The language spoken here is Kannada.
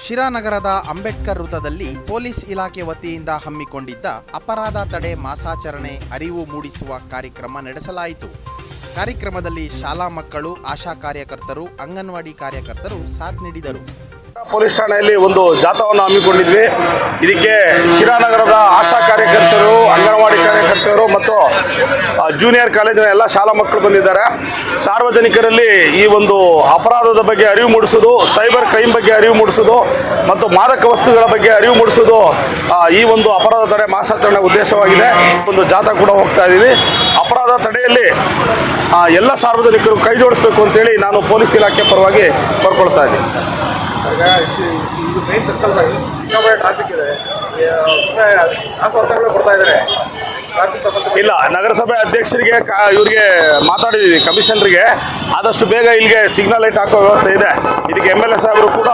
ಶಿರಾನಗರದ ಅಂಬೇಡ್ಕರ್ ವೃತ್ತದಲ್ಲಿ ಪೊಲೀಸ್ ಇಲಾಖೆ ವತಿಯಿಂದ ಹಮ್ಮಿಕೊಂಡಿದ್ದ ಅಪರಾಧ ತಡೆ ಮಾಸಾಚರಣೆ ಅರಿವು ಮೂಡಿಸುವ ಕಾರ್ಯಕ್ರಮ ನಡೆಸಲಾಯಿತು. ಕಾರ್ಯಕ್ರಮದಲ್ಲಿ ಶಾಲಾ ಮಕ್ಕಳು, ಆಶಾ ಕಾರ್ಯಕರ್ತರು, ಅಂಗನವಾಡಿ ಕಾರ್ಯಕರ್ತರು ಸಾಥ್ ನೀಡಿದರು. ಪೊಲೀಸ್ ಠಾಣೆಯಲ್ಲಿ ಒಂದು ಜಾಥಾವನ್ನು ಹಮ್ಮಿಕೊಂಡಿದ್ವಿ. ಇದಕ್ಕೆ ಶಿರಾನಗರದ ಆಶಾ ಕಾರ್ಯಕರ್ತರು, ಅಂಗನವಾಡಿ ಕಾರ್ಯಕರ್ತರು ಮತ್ತು ಜೂನಿಯರ್ ಕಾಲೇಜಿನ ಎಲ್ಲ ಶಾಲಾ ಮಕ್ಕಳು ಬಂದಿದ್ದಾರೆ. ಸಾರ್ವಜನಿಕರಲ್ಲಿ ಈ ಒಂದು ಅಪರಾಧದ ಬಗ್ಗೆ ಅರಿವು ಮೂಡಿಸೋದು, ಸೈಬರ್ ಕ್ರೈಮ್ ಬಗ್ಗೆ ಅರಿವು ಮೂಡಿಸೋದು ಮತ್ತು ಮಾದಕ ವಸ್ತುಗಳ ಬಗ್ಗೆ ಅರಿವು ಮೂಡಿಸೋದು ಈ ಒಂದು ಅಪರಾಧ ತಡೆ ಮಾಸಾಚರಣೆ ಉದ್ದೇಶವಾಗಿದೆ. ಒಂದು ಜಾಥಾ ಕೂಡ ಹೋಗ್ತಾ ಇದ್ದೀವಿ. ಅಪರಾಧ ತಡೆಯಲ್ಲಿ ಎಲ್ಲ ಸಾರ್ವಜನಿಕರು ಕೈ ಜೋಡಿಸಬೇಕು ಅಂತೇಳಿ ನಾನು ಪೊಲೀಸ್ ಇಲಾಖೆ ಪರವಾಗಿ ಕೋರ್ಕೊಳ್ತಾ ಇದ್ದೀನಿ. ಇಲ್ಲ, ನಗರಸಭೆ ಅಧ್ಯಕ್ಷರಿಗೆ ಇವರಿಗೆ ಮಾತಾಡಿದ್ದೀವಿ, ಕಮಿಷನರ್ಗೆ ಆದಷ್ಟು ಬೇಗ ಇಲ್ಲಿಗೆ ಸಿಗ್ನಲ್ ಲೈಟ್ ಹಾಕೋ ವ್ಯವಸ್ಥೆ ಇದೆ. ಇದಕ್ಕೆ MLA ಸಾಹೇಬರು ಕೂಡ